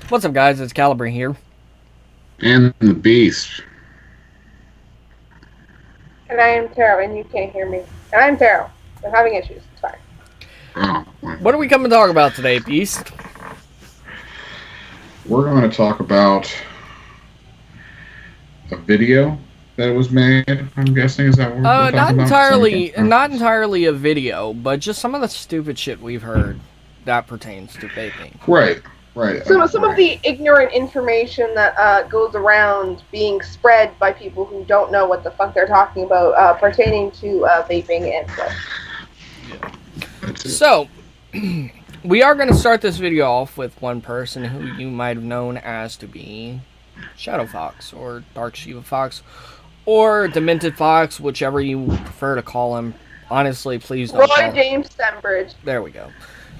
What's up, guys? It's Caliber here. And the Beast. And I am Taro, and you can't hear me. And I'm Taro. I'm having issues. It's fine. Oh, What are we coming to talk about today, Beast? we're going to talk about a video that was made. I'm guessing is that what we're Not talking about? entirely, not entirely a video, but just some of the stupid shit we've heard that pertains to vaping. Right, right. Some of the ignorant information that goes around being spread by people who don't know what the fuck they're talking about pertaining to vaping and stuff. So, we are going to start this video off with one person who you might have known as to be Shadow Fox, or Dark Shiva Fox, or Demented Fox, whichever you prefer to call him. Honestly, please don't call Roy James Stembridge. There we go.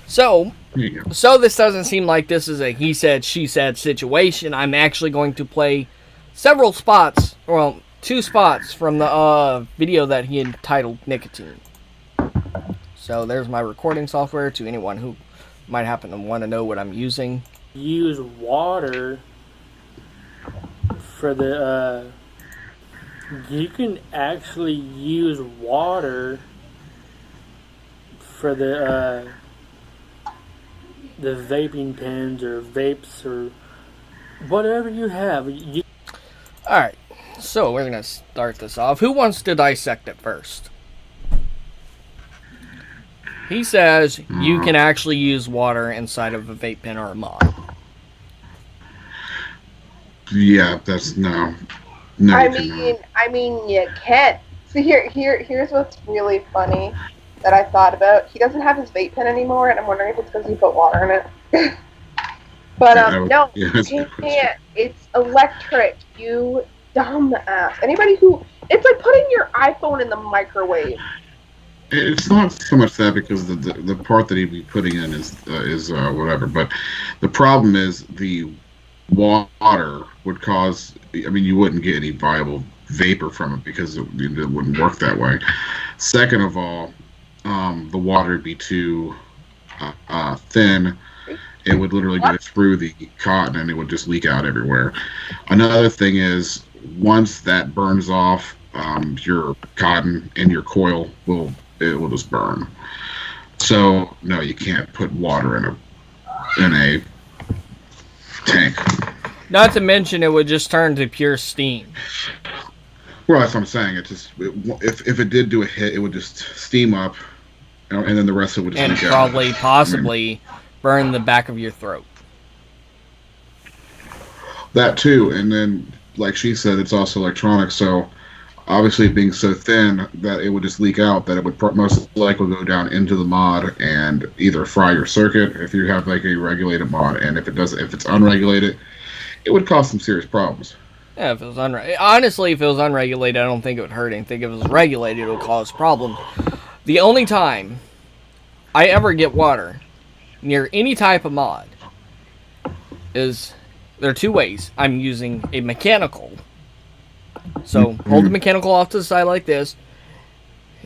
So this doesn't seem like this is a he said, she said situation. I'm actually going to play several spots, well, 2 spots from the video that he entitled Nicotine. So there's my recording software to anyone who might happen to want to know what I'm using. Use water for the, you can actually use water for the vaping pens or vapes or whatever you have. Alright, so we're going to start this off. Who wants to dissect it first? He says you can actually use water inside of a vape pen or a mod. Yeah, that's no. I mean, you can't. So here's what's really funny that I thought about. He doesn't have his vape pen anymore, and I'm wondering if it's because he put water in it. But no, you can't. It's electric. You dumbass. Anybody who, it's like putting your iPhone in the microwave. It's not so much that because the part that he'd be putting in is whatever, but the problem is the water would cause. I mean, you wouldn't get any viable vapor from it because it wouldn't work that way. Second of all, the water would be too thin. It would literally go through the cotton and it would just leak out everywhere. Another thing is once that burns off, your cotton and your coil will just burn. So no, you can't put water in a tank. Not to mention, it would just turn to pure steam. Well, that's what I'm saying. If it did do a hit, it would just steam up, and then the rest of it would just and leak probably out. Possibly burn the back of your throat. That too, and then like she said, it's also electronic, so obviously being so thin that it would just leak out, that it would most likely go down into the mod and either fry your circuit if you have like a regulated mod, and if it's unregulated, it would cause some serious problems. Yeah, if it was honestly, if it was unregulated, I don't think it would hurt anything. If it was regulated, it would cause problems. The only time I ever get water near any type of mod is, there are 2 ways. I'm using a mechanical. So hold the mechanical off to the side like this,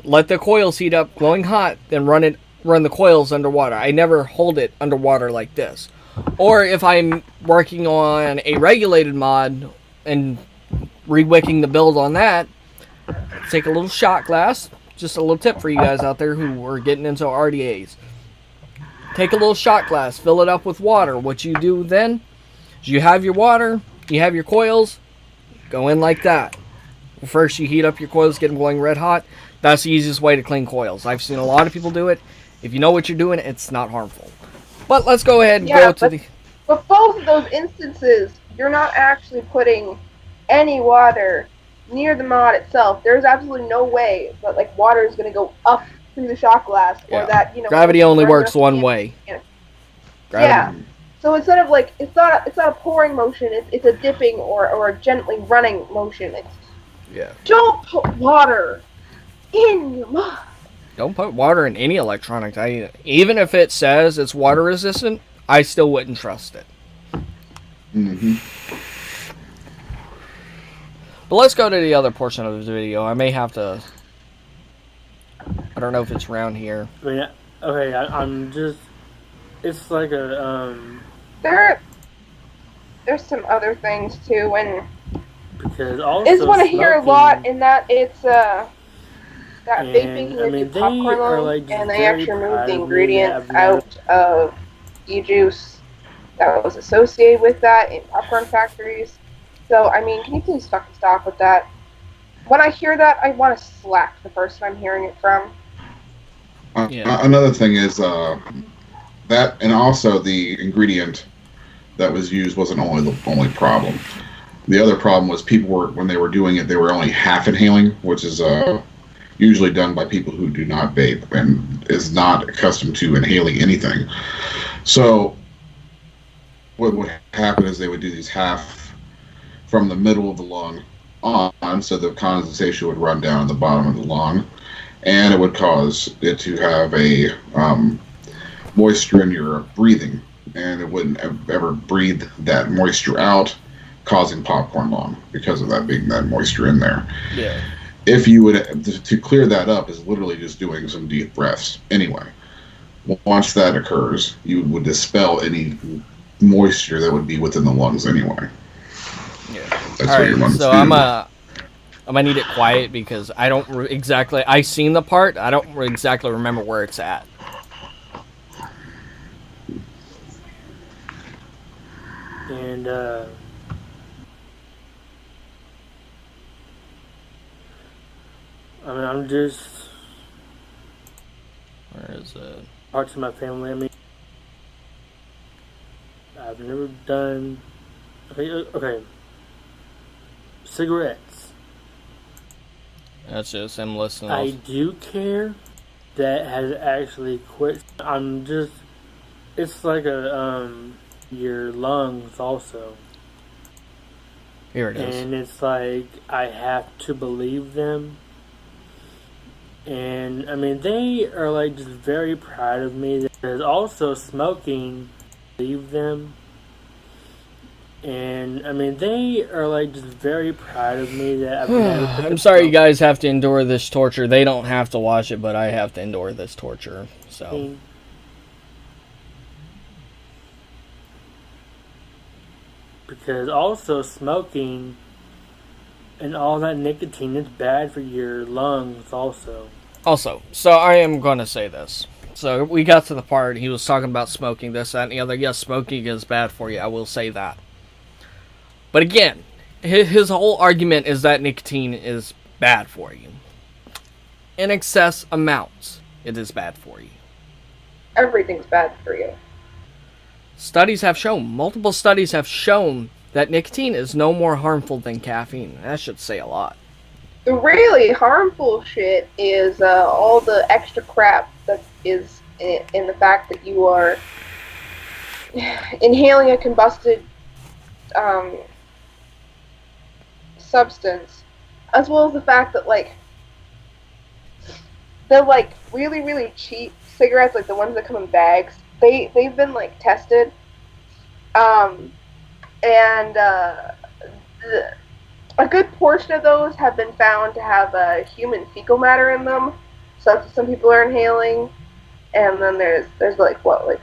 let the coils heat up, glowing hot, then run the coils underwater. I never hold it underwater like this. Or if I'm working on a regulated mod and re-wicking the build on that, take a little shot glass. Just a little tip for you guys out there who are getting into RDAs. Take a little shot glass, fill it up with water. What you do then is you have your water, you have your coils, go in like that. First you heat up your coils, get them going red hot. That's the easiest way to clean coils. I've seen a lot of people do it. If you know what you're doing, it's not harmful. But let's go ahead and go to the... But both of those instances, you're not actually putting any water near the mod itself. There's absolutely no way that like water is going to go up through the shot glass, or that, you know, gravity only works one way. Yeah. So instead of like, it's not a pouring motion. It's a dipping or a gently running motion. Don't put water in your mod. Don't put water in any electronics. Even if it says it's water resistant, I still wouldn't trust it. Mm-hmm. But let's go to the other portion of this video. I may have to... I don't know if it's around here. I mean, okay, I'm just it's like a There's some other things too, and because also is what I hear a lot, smoking, in that it's that vaping and can I give you mean they popcorn are lung, like just and they very actually removed proud the of me that ingredients I've never. out of e-juice that was associated with that in popcorn factories. So, I mean, can you please fucking stop with that? When I hear that, I want to slap the person I'm hearing it from. Yeah. Another thing is that, and also the ingredient that was used wasn't the only problem. The other problem was people were, when they were doing it, they were only half inhaling, which is usually done by people who do not vape and is not accustomed to inhaling anything. So what would happen is they would do these half from the middle of the lung on, so the condensation would run down the bottom of the lung, and it would cause it to have a moisture in your breathing, and it wouldn't ever breathe that moisture out, causing popcorn lung because of that being that moisture in there. Yeah. If you would, to clear that up is literally just doing some deep breaths. Anyway, once that occurs, you would dispel any moisture that would be within the lungs anyway. Yeah. That's All what right. your lungs So do. I'm gonna need it quiet because I don't exactly. I seen the part. I don't exactly remember where it's at. And I mean, I'm just Where is it? parts of my family. I mean, I've never done. Okay. Cigarettes. That's just him listening. I do care that has actually quit. I'm just. It's like a your lungs also, Here it is. and it's like I have to believe them. And I mean, they are like just very proud of me. There's also smoking, leave them. And I mean, they are like just very proud of me that I've never. I'm sorry you guys have to endure this torture. They don't have to watch it, but I have to endure this torture. So. Because also smoking and all that nicotine is bad for your lungs also. So I am going to say this. So we got to the part, he was talking about smoking, this, that, and the other. Yes, smoking is bad for you. I will say that. But again, his whole argument is that nicotine is bad for you. In excess amounts, it is bad for you. Everything's bad for you. Multiple studies have shown that nicotine is no more harmful than caffeine. That should say a lot. The really harmful shit is all the extra crap that is in the fact that you are inhaling a combusted substance, as well as the fact that the really, really cheap cigarettes, like the ones that come in bags, they've been tested, and a good portion of those have been found to have human fecal matter in them. So that's what some people are inhaling. And then there's a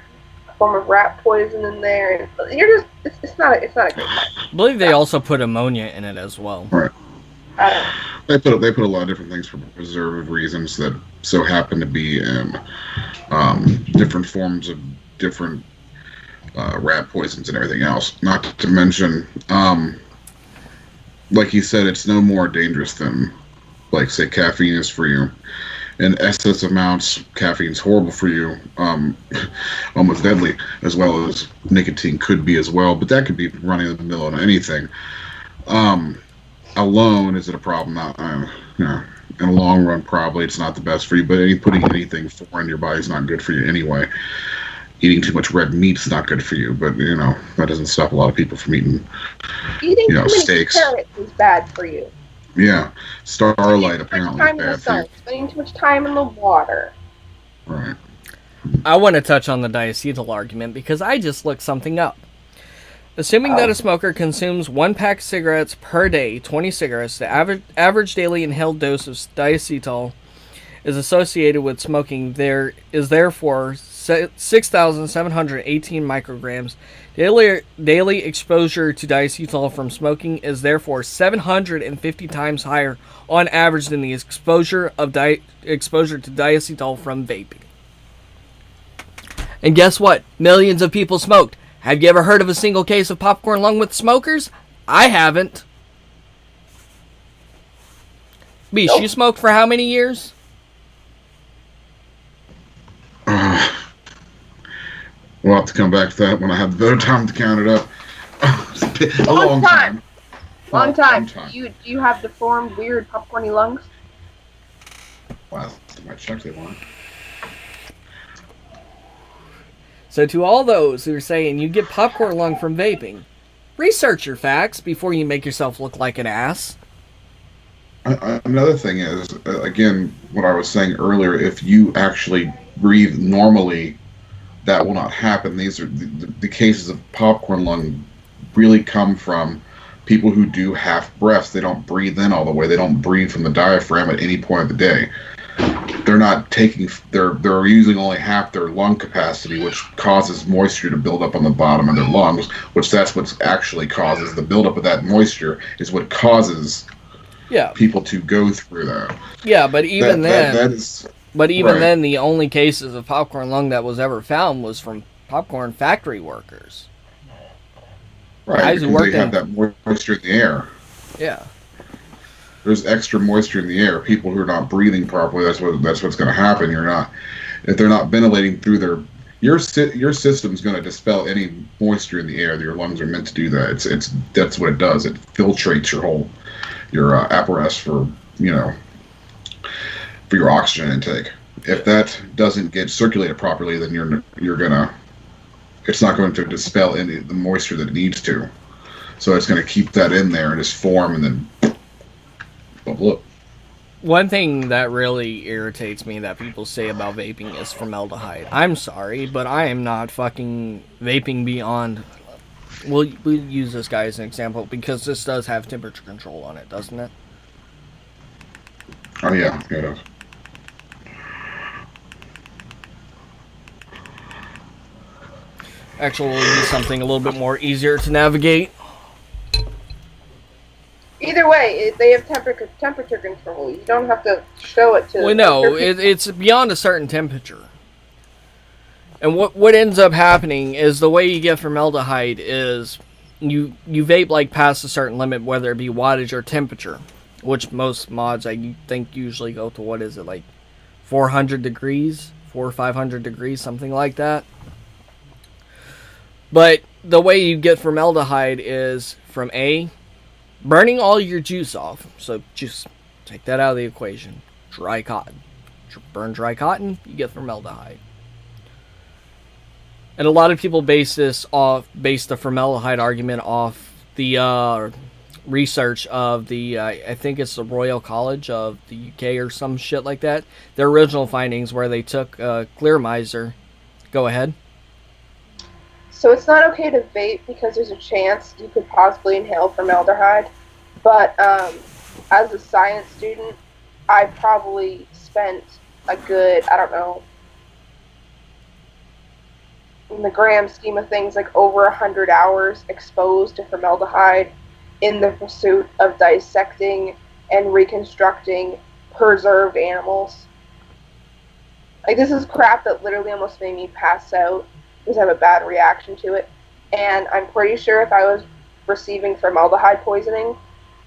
form of rat poison in there. And it's not a great time. I believe they also put ammonia in it as well. Right. I don't know. They put a lot of different things for preservative reasons that so happen to be in different forms of different rat poisons and everything else. Not to mention, like you said, it's no more dangerous than, say, caffeine is for you. In excess amounts, caffeine's horrible for you, almost deadly, as well as nicotine could be as well. But that could be running in the middle of anything. Alone, is it a problem? In the long run, probably it's not the best for you. But putting anything foreign in your body is not good for you anyway. Eating too much red meat is not good for you, but that doesn't stop a lot of people from eating Eating too many steaks. carrots is bad for you. Yeah, starlight apparently Spending too much time in bad the for sun, you. spending too much time in the water. Right. I want to touch on the diacetyl argument because I just looked something up. Assuming that a smoker consumes 1 pack of cigarettes per day, 20 cigarettes, the average daily inhaled dose of diacetyl is associated with smoking. There is therefore 6,718 micrograms. Daily exposure to diacetyl from smoking is therefore 750 times higher on average than the exposure to diacetyl from vaping. And guess what? Millions of people smoked. Have you ever heard of a single case of popcorn lung with smokers? I haven't. Beesh, Nope. you smoked for how many years? We'll have to come back to that when I have better time to count it up. A long time. Long time. Do you have deformed, weird, popcorny lungs? Wow, I might check that one. So to all those who are saying you get popcorn lung from vaping, research your facts before you make yourself look like an ass. Another thing is, again, what I was saying earlier, if you actually breathe normally, that will not happen. These are the cases of popcorn lung really come from people who do half breaths. They don't breathe in all the way. They don't breathe from the diaphragm at any point of the day. They're not taking. They're using only half their lung capacity, which causes moisture to build up on the bottom of their lungs. That's what actually causes the buildup of that moisture. Is what causes people to go through that. Yeah, but even then, right. then, the only cases of popcorn lung that was ever found was from popcorn factory workers. Right, because they have that moisture in the air. Yeah. There's extra moisture in the air. People who are not breathing properly, that's what's going to happen. If they're not ventilating through your system's going to dispel any moisture in the air. Your lungs are meant to do that. That's what it does. It filtrates your apparatus for your oxygen intake. If that doesn't get circulated properly, then it's not going to dispel any of the moisture that it needs to. So it's going to keep that in there and just form and then bubble up. One thing that really irritates me that people say about vaping is formaldehyde. I'm sorry, but I am not fucking vaping beyond... We'll use this guy as an example because this does have temperature control on it, doesn't it? Oh, yeah, it does. Actually, we'll use something a little bit more easier to navigate. Either way, they have temperature control. You don't have to show it to... Well, no, it's beyond a certain temperature. And what ends up happening is the way you get formaldehyde is you vape like past a certain limit, whether it be wattage or temperature, which most mods I think usually go to, what is it, like 400 degrees, 400 or 500 degrees, something like that. But the way you get formaldehyde is from burning all your juice off. So just take that out of the equation. Dry cotton. Burn dry cotton, you get formaldehyde. And a lot of people base the formaldehyde argument off the research of I think it's the Royal College of the UK or some shit like that. Their original findings where they took clear miser. Go ahead. So it's not okay to vape because there's a chance you could possibly inhale formaldehyde. But as a science student, I probably spent a good, I don't know, in the grand scheme of things, like over 100 hours exposed to formaldehyde in the pursuit of dissecting and reconstructing preserved animals. Like, this is crap that literally almost made me pass out because I have a bad reaction to it. And I'm pretty sure if I was receiving formaldehyde poisoning,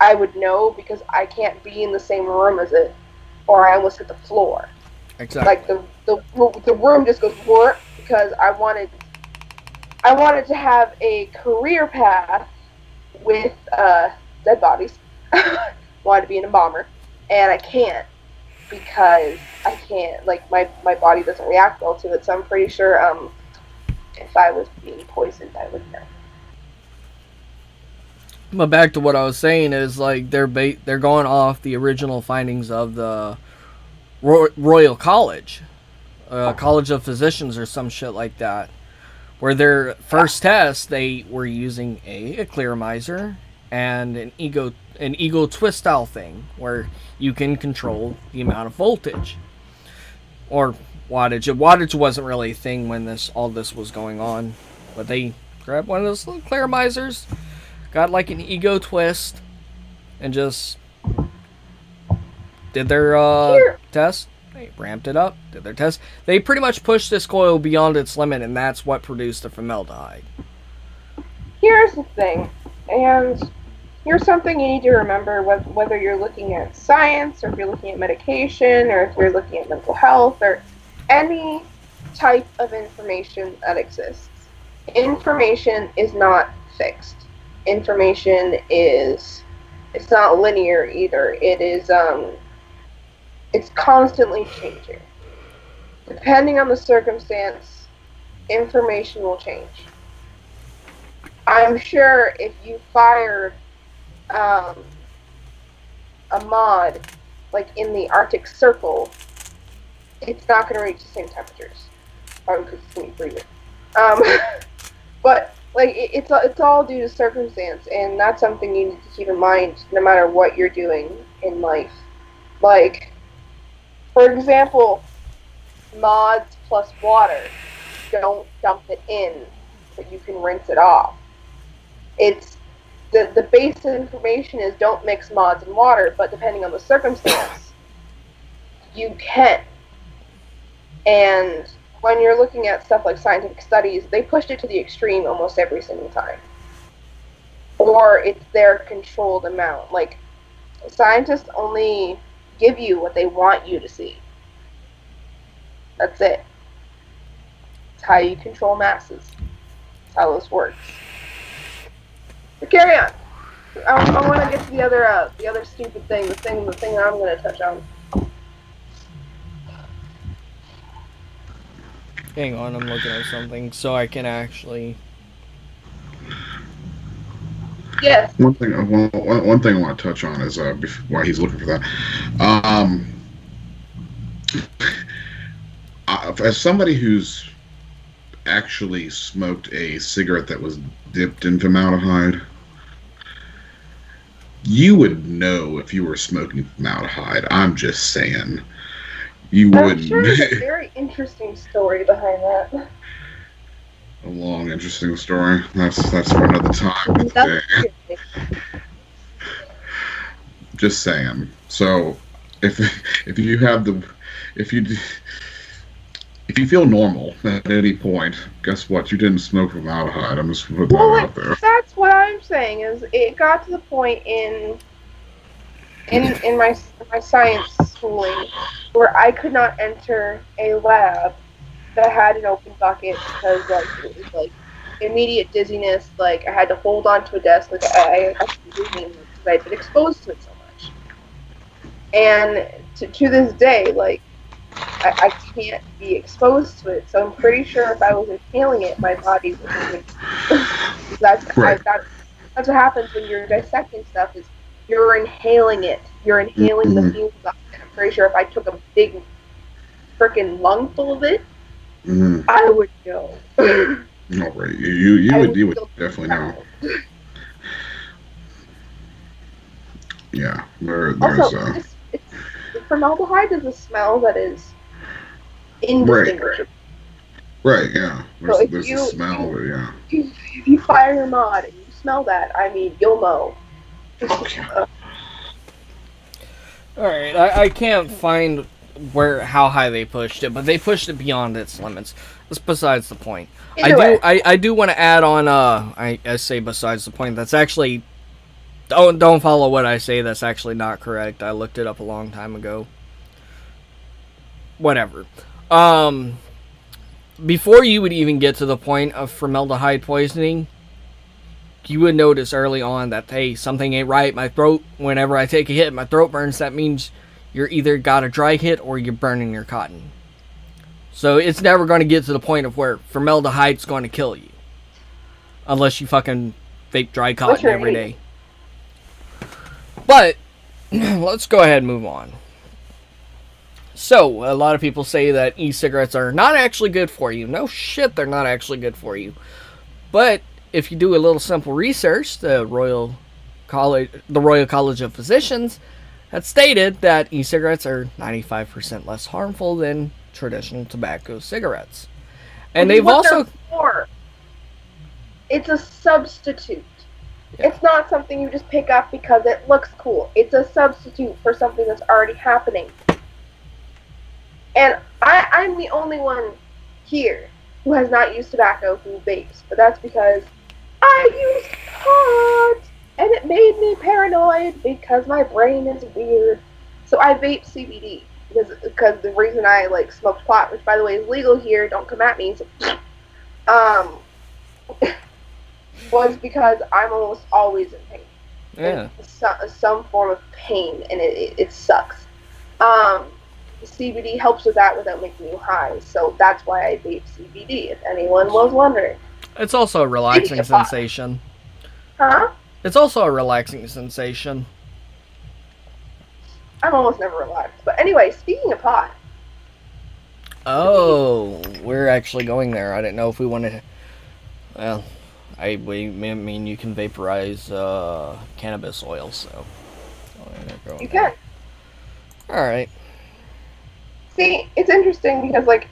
I would know because I can't be in the same room as it, or I almost hit the floor. Exactly. Like, the room just goes whoop because I wanted to have a career path with dead bodies. Wanted to be an embalmer, and I can't because I can't. Like, my body doesn't react well to it. So I'm pretty sure if I was being poisoned, I would know. But back to what I was saying is, like, they're going off the original findings of the Royal College, College of Physicians or some shit like that, where their first test they were using a clear miser and an ego twist style thing where you can control the amount of voltage, or wattage. Wattage wasn't really a thing when all this was going on, but they grabbed one of those little claromizers, got like an ego twist, and just did their test. They ramped it up, did their test. They pretty much pushed this coil beyond its limit, and that's what produced the formaldehyde. Here's the thing, and here's something you need to remember, whether you're looking at science, or if you're looking at medication, or if you're looking at mental health, or any type of information that exists. Information is not fixed. Information it's not linear either. It's constantly changing. Depending on the circumstance, information will change. I'm sure if you fired a mod like in the Arctic Circle, it's not going to reach the same temperatures. Probably because it's going to be freezing. But like it's all due to circumstance, and that's something you need to keep in mind no matter what you're doing in life. Like, for example, mods plus water. Don't dump it in, but you can rinse it off. It's the basic information is don't mix mods and water, but depending on the circumstance, you can. And when you're looking at stuff like scientific studies, they pushed it to the extreme almost every single time. Or it's their controlled amount. Like, scientists only give you what they want you to see. That's it. It's how you control masses. That's how this works. But carry on. I want to get to the other stupid thing, the thing that I'm going to touch on. Hang on, I'm looking at something so I can actually. Yes. One thing I want to touch on is while he's looking for that. As somebody who's actually smoked a cigarette that was dipped in formaldehyde, you would know if you were smoking formaldehyde. I'm just saying. You wouldn't. I'm sure there's a very interesting story behind that. A long, interesting story. That's for another time. Just saying. So, if you feel normal at any point, guess what? You didn't smoke formaldehyde. I'm just putting that out there. That's what I'm saying. Is it got to the point in my science schooling where I could not enter a lab that had an open bucket because it was like immediate dizziness. Like I had to hold on to a desk. Like I was losing because I'd been exposed to it so much. And to this day, like I can't be exposed to it. So I'm pretty sure if I was inhaling it, my body would. That's what happens when you're dissecting stuff. Is you're inhaling it. You're inhaling the fumes of it. I'm pretty sure if I took a big freaking lungful of it, I would know. No, right. You would definitely know. Yeah. There's also, formaldehyde is a smell that is indistinguishable. Right, yeah. There's a smell, yeah. If you fire your mod and you smell that, I mean, you'll know. Alright, I can't find how high they pushed it, but they pushed it beyond its limits. That's besides the point. I do want to add on, I say besides the point, that's actually, don't follow what I say, that's actually not correct. I looked it up a long time ago. Whatever. Before you would even get to the point of formaldehyde poisoning, you would notice early on that, hey, something ain't right. My throat, whenever I take a hit, my throat burns. That means you're either got a dry hit or you're burning your cotton. So it's never going to get to the point of where formaldehyde's going to kill you. Unless you fucking vape dry cotton every day. But, let's go ahead and move on. So, a lot of people say that e-cigarettes are not actually good for you. No shit, they're not actually good for you. But if you do a little simple research, the Royal College of Physicians had stated that e-cigarettes are 95% less harmful than traditional tobacco cigarettes. And Which is they've what also... they're for. It's a substitute. Yeah. It's not something you just pick up because it looks cool. It's a substitute for something that's already happening. And I'm the only one here who has not used tobacco who vapes, but that's because I used pot, and it made me paranoid because my brain is weird. So I vape CBD because the reason I like smoked pot, which by the way is legal here, don't come at me. So, was because I'm almost always in pain. Yeah. Some form of pain, and it sucks. CBD helps with that without making you high, so that's why I vape CBD, if anyone was wondering. It's also a relaxing sensation. Huh? It's also a relaxing sensation. I'm almost never relaxed. But anyway, speaking of pot. Oh, we're actually going there. I didn't know if we wanted to... Well, I mean, you can vaporize cannabis oil, so... You can. Alright. See, it's interesting because, like,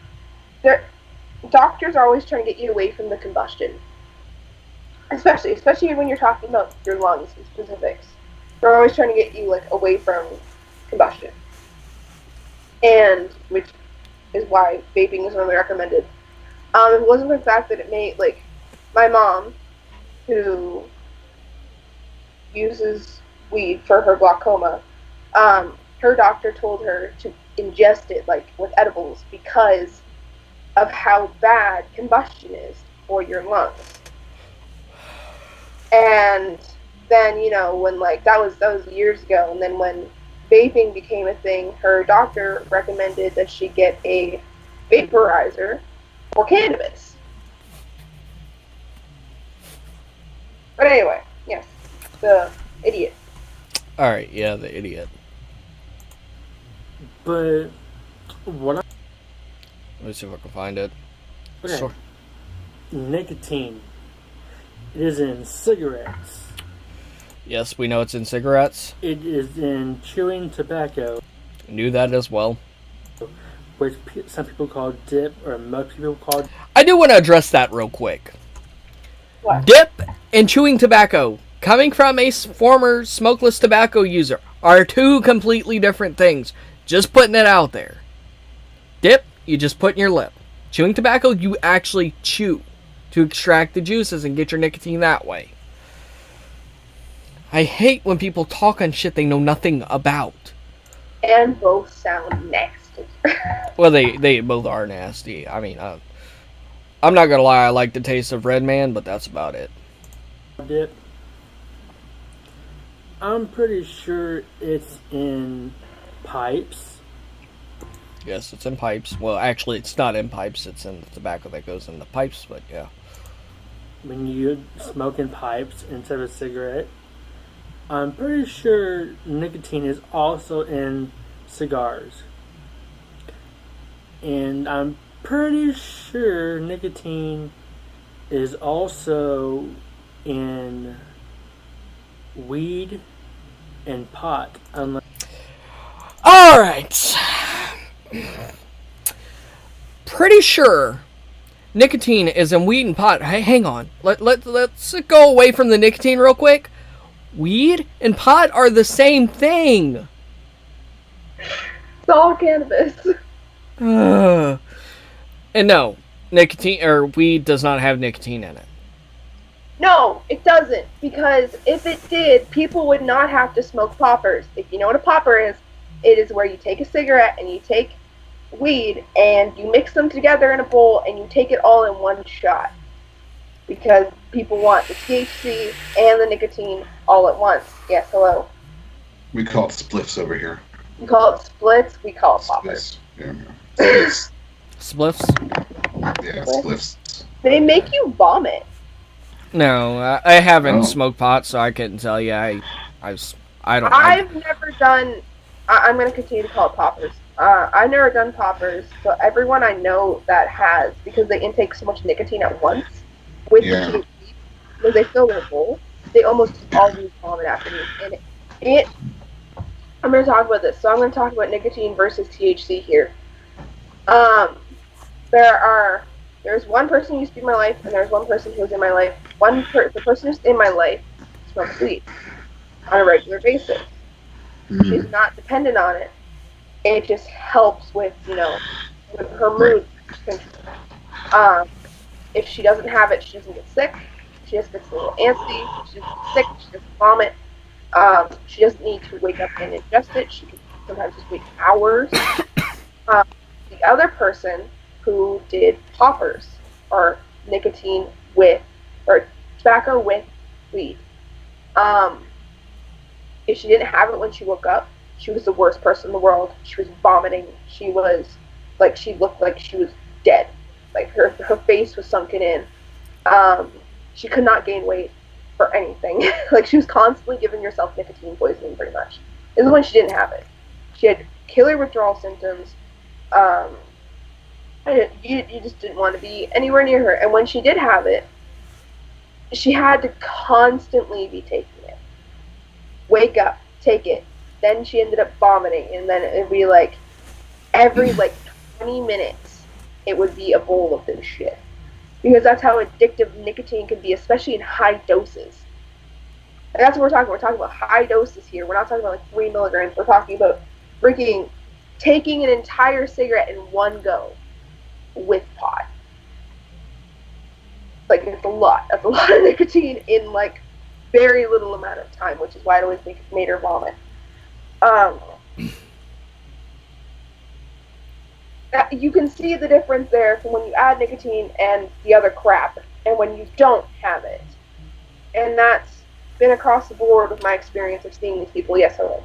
doctors are always trying to get you away from the combustion. Especially when you're talking about your lungs and specifics. They're always trying to get you, like, away from combustion. And, which is why vaping is normally recommended. It wasn't the fact that it made, like, my mom, who uses weed for her glaucoma, her doctor told her to ingest it, like, with edibles because of how bad combustion is for your lungs. And then, you know, when, like, that was years ago, and then when vaping became a thing, her doctor recommended that she get a vaporizer for cannabis. But anyway, yes, the idiot. Alright, yeah, the idiot. But what? Let me see if I can find it. Okay. Sure. Nicotine. It is in cigarettes. Yes, we know it's in cigarettes. It is in chewing tobacco, Knew that as well. which some people call dip, or most people call. I do want to address that real quick. What? Dip and chewing tobacco, coming from a former smokeless tobacco user, are two completely different things. Just putting it out there. Dip, you just put in your lip. Chewing tobacco, you actually chew to extract the juices and get your nicotine that way. I hate when people talk on shit they know nothing about. And both sound nasty. Well, they both are nasty. I mean, I'm not gonna lie, I like the taste of Red Man, but that's about it. Dip. I'm pretty sure it's in pipes. Yes, it's in pipes. Well, actually, it's not in pipes. It's in the tobacco that goes in the pipes, but yeah. When you smoke in pipes instead of a cigarette. I'm pretty sure nicotine is also in cigars. And I'm pretty sure nicotine is also in weed and pot. Alright. Pretty sure nicotine is in weed and pot. Hey, hang on. Let's go away from the nicotine real quick. Weed and pot are the same thing. It's all cannabis. And no, nicotine or weed does not have nicotine in it. No, it doesn't. Because if it did, people would not have to smoke poppers. If you know what a popper is, it is where you take a cigarette and you take weed and you mix them together in a bowl and you take it all in one shot. Because people want the THC and the nicotine all at once. Yes, hello. We call it spliffs over here. You call it splits, we call it poppers. Spliffs. Spliffs? Yeah, spliffs. They make you vomit. No, I haven't Oh. smoked pot, so I couldn't tell you. I don't. I've never done. I'm going to continue to call it poppers. I've never done poppers, so everyone I know that has, because they intake so much nicotine at once with Yeah. the THC, because they fill their bowl, they almost always vomit after me. And I'm going to talk about this. So I'm going to talk about nicotine versus THC here. Um, there's one person who used to be in my life, and there's one person who's in my life. The person who's in my life smokes weed on a regular basis. She's not dependent on it. It just helps with, with her mood control. If she doesn't have it, she doesn't get sick. She just gets a little antsy. She doesn't get sick. She doesn't vomit. She doesn't need to wake up and ingest it. She can sometimes just wait hours. The other person who did poppers, or nicotine with, or tobacco with weed, if she didn't have it when she woke up, she was the worst person in the world. She was vomiting. She looked like she was dead. Like her face was sunken in. She could not gain weight for anything. Like she was constantly giving herself nicotine poisoning, pretty much. This is when she didn't have it. She had killer withdrawal symptoms. You just didn't want to be anywhere near her. And when she did have it, she had to constantly be taking it. Wake up, take it. Then she ended up vomiting, and then it'd be like every 20 minutes, it would be a bowl of this shit. Because that's how addictive nicotine can be, especially in high doses. And that's what we're talking about. We're talking about high doses here. We're not talking about 3 milligrams. We're talking about freaking taking an entire cigarette in one go with pot. It's a lot. That's a lot of nicotine in very little amount of time, which is why it always made her vomit. You can see the difference there from when you add nicotine and the other crap, and when you don't have it. And that's been across the board with my experience of seeing these people. Yes, hello.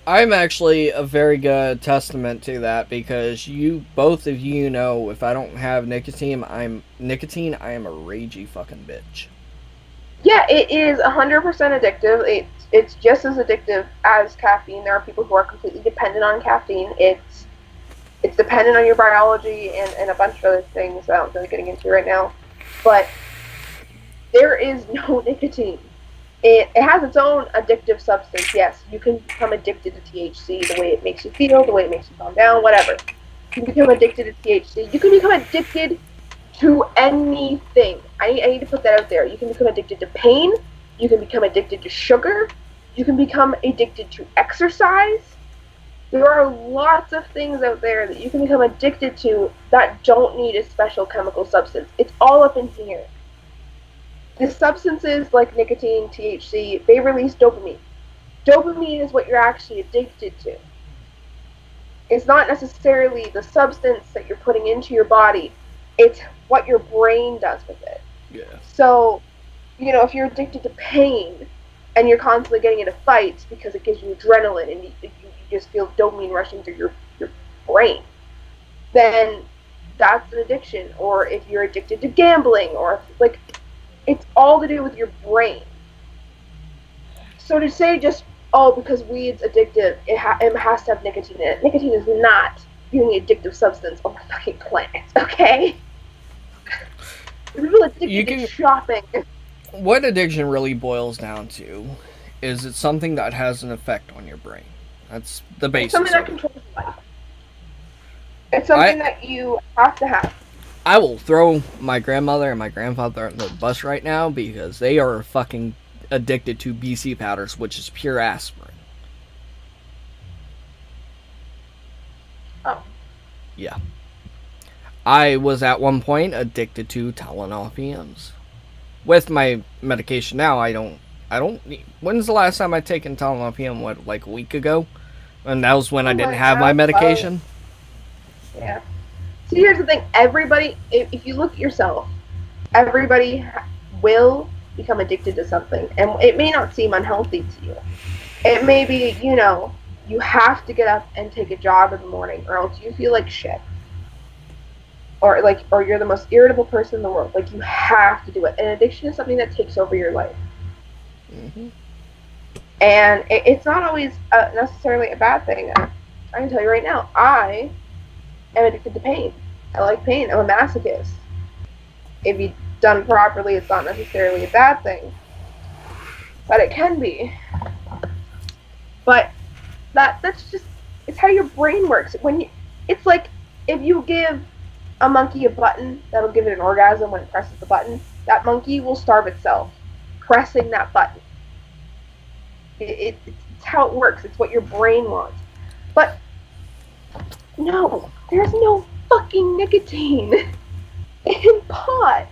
I'm actually a very good testament to that, because both of you know, if I don't have nicotine, I am a ragey fucking bitch. Yeah, it is 100% addictive. It's just as addictive as caffeine. There are people who are completely dependent on caffeine. It's dependent on your biology and a bunch of other things that I'm really getting into right now. But there is no nicotine. It has its own addictive substance, yes. You can become addicted to THC, the way it makes you feel, the way it makes you calm down, whatever. You can become addicted to THC. You can become addicted to anything. I need to put that out there. You can become addicted to pain. You can become addicted to sugar. You can become addicted to exercise. There are lots of things out there that you can become addicted to that don't need a special chemical substance. It's all up in here. The substances like nicotine, THC, they release dopamine. Dopamine is what you're actually addicted to. It's not necessarily the substance that you're putting into your body. It's what your brain does with it. Yeah. So, if you're addicted to pain and you're constantly getting into fights because it gives you adrenaline and you just feel dopamine rushing through your brain, then that's an addiction. Or if you're addicted to gambling, or it's all to do with your brain. So to say just, because weed's addictive, it has to have nicotine in it. Nicotine is not the only addictive substance on the fucking planet, okay? People addicted to shopping. What addiction really boils down to is it's something that has an effect on your brain. That's the basis. It's something that controls your life. It's something that you have to have. I will throw my grandmother and my grandfather on the bus right now, because they are fucking addicted to BC powders, which is pure aspirin. Oh. Yeah. I was at one point addicted to Tylenol PMs. With my medication now, I don't. When's the last time I taken Tylenol PM? What, a week ago? And that was when I didn't have my medication. Yeah. See, here's the thing. Everybody, if you look at yourself, everybody will become addicted to something. And it may not seem unhealthy to you. It may be, you have to get up and take a jog in the morning, or else you feel like shit. Or you're the most irritable person in the world. You have to do it. And addiction is something that takes over your life. Mm-hmm. And it's not always necessarily a bad thing. I can tell you right now, I am addicted to pain. I like pain. I'm a masochist. If you done properly, it's not necessarily a bad thing, but it can be. But that's just, it's how your brain works. It's like if you give a monkey a button that'll give it an orgasm when it presses the button, that monkey will starve itself pressing that button. It's how it works. It's what your brain wants. But no, there's no fucking nicotine in pot.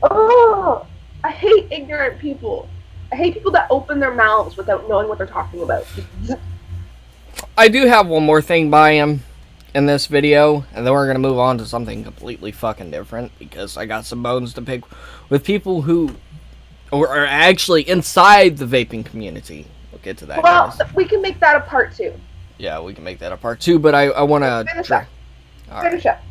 Oh, I hate ignorant people. I hate people that open their mouths without knowing what they're talking about. I do have one more thing by him in this video, and then we're going to move on to something completely fucking different, because I got some bones to pick with people who are actually inside the vaping community. We'll get to that. Well, guys. we can make that a part 2. Yeah, we can make that a part 2, but I want to... Finish up. Finish up.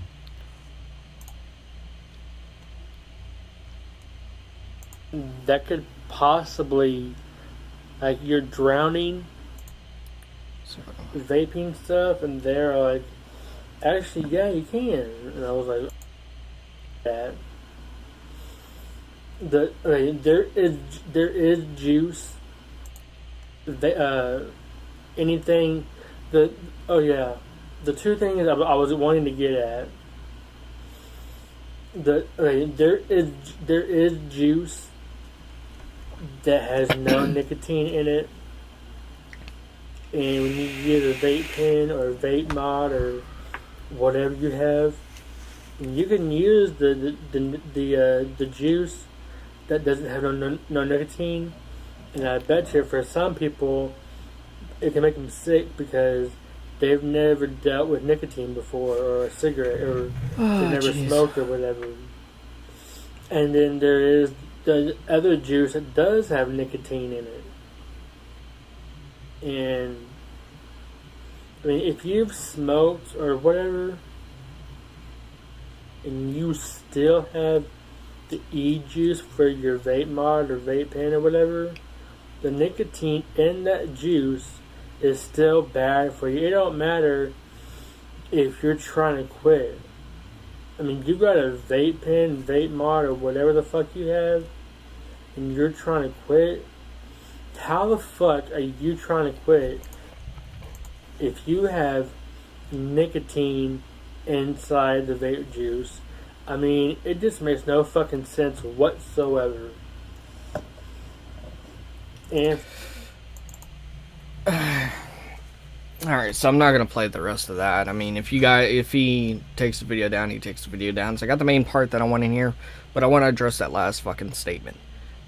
That could possibly, like, you're drowning vaping stuff, and they're like, actually, yeah, you can. And I was like, that. There is juice. Anything. The two things I was wanting to get at. There is juice that has no nicotine in it, and when you get a vape pen or a vape mod or whatever you have, you can use the juice that doesn't have no nicotine, and I bet you for some people it can make them sick because they've never dealt with nicotine before, or a cigarette, or they've never smoked or whatever. And then there is the other juice that does have nicotine in it. And I mean, if you've smoked or whatever, and you still have the e-juice for your vape mod or vape pen or whatever, the nicotine in that juice is still bad for you. It don't matter if you're trying to quit. I mean, you got a vape pen, vape mod, or whatever the fuck you have, and you're trying to quit. How the fuck are you trying to quit if you have nicotine inside the vape juice? I mean, it just makes no fucking sense whatsoever. And Alright, so I'm not going to play the rest of that. I mean, if he takes the video down, he takes the video down. So I got the main part that I want in here, but I want to address that last fucking statement.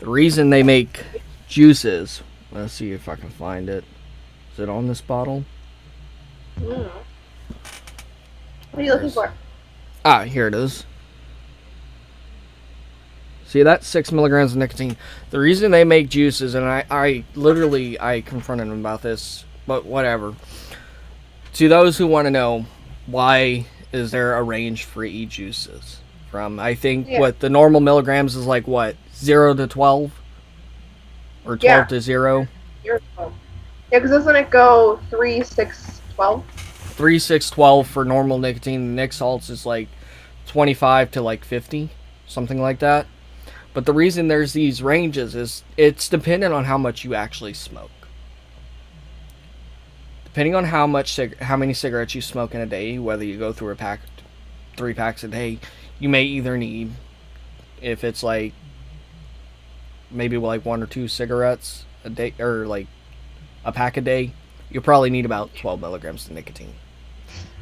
The reason they make juices, let's see if I can find it. Is it on this bottle? What are you looking for? Ah, here it is. See, that's 6 milligrams of nicotine. The reason they make juices, and I literally confronted them about this, but whatever. To those who want to know, why is there a range for e-juices? From, I think, what, the normal milligrams is like, what, 0 to 12? Or 12 to 0? 0 to 12. Yeah, because doesn't it go 3, 6, 12? 3, 6, 12 for normal nicotine. The Nic salts is like 25 to like 50, something like that. But the reason there's these ranges is it's dependent on how much you actually smoke. Depending on how many cigarettes you smoke in a day, whether you go through 3 packs a day, you may either need, if it's like maybe like 1 or 2 cigarettes a day, or like a pack a day, you'll probably need about 12 milligrams of nicotine.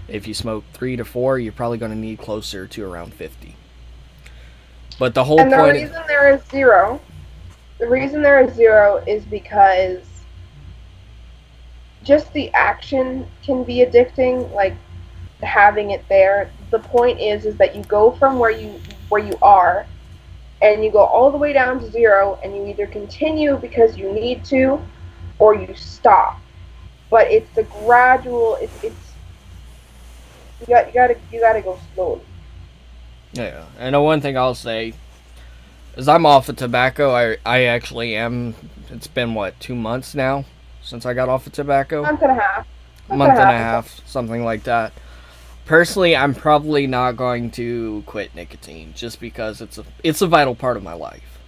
If you smoke 3 to 4, you're probably going to need closer to around 50. But the whole point. And the reason there is 0 is because just the action can be addicting, like having it there. The point is that you go from where you are, and you go all the way down to 0, and you either continue because you need to, or you stop. But it's the gradual. It's you gotta go slowly. Yeah, and the one thing I'll say is I'm off of tobacco. I actually am. It's been, what, 2 months now since I got off of tobacco? Month and a half. Month and a half, something like that. Personally, I'm probably not going to quit nicotine just because it's a vital part of my life.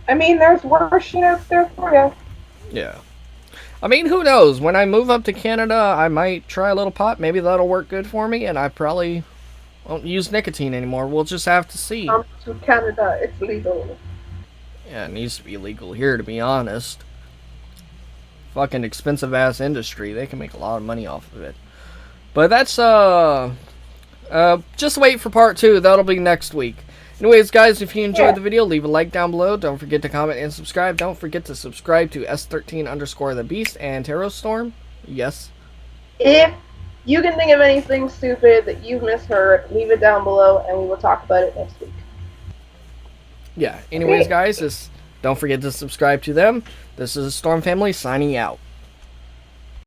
I mean, there's worse shit out there for you. Yeah. I mean, who knows? When I move up to Canada, I might try a little pot. Maybe that'll work good for me, and I probably won't use nicotine anymore. We'll just have to see. To Canada, it's legal. Yeah, it needs to be legal here, to be honest. Fucking expensive ass industry. They can make a lot of money off of it. But that's just wait for part 2. That'll be next week. Anyways, guys, if you enjoyed the video, leave a like down below. Don't forget to comment and subscribe. Don't forget to subscribe to S13_the_Beast and Tarot Storm. Yes. If you can think of anything stupid that you've misheard, leave it down below, and we will talk about it next week. Yeah. Anyways, guys, don't forget to subscribe to them. This is Storm Family signing out.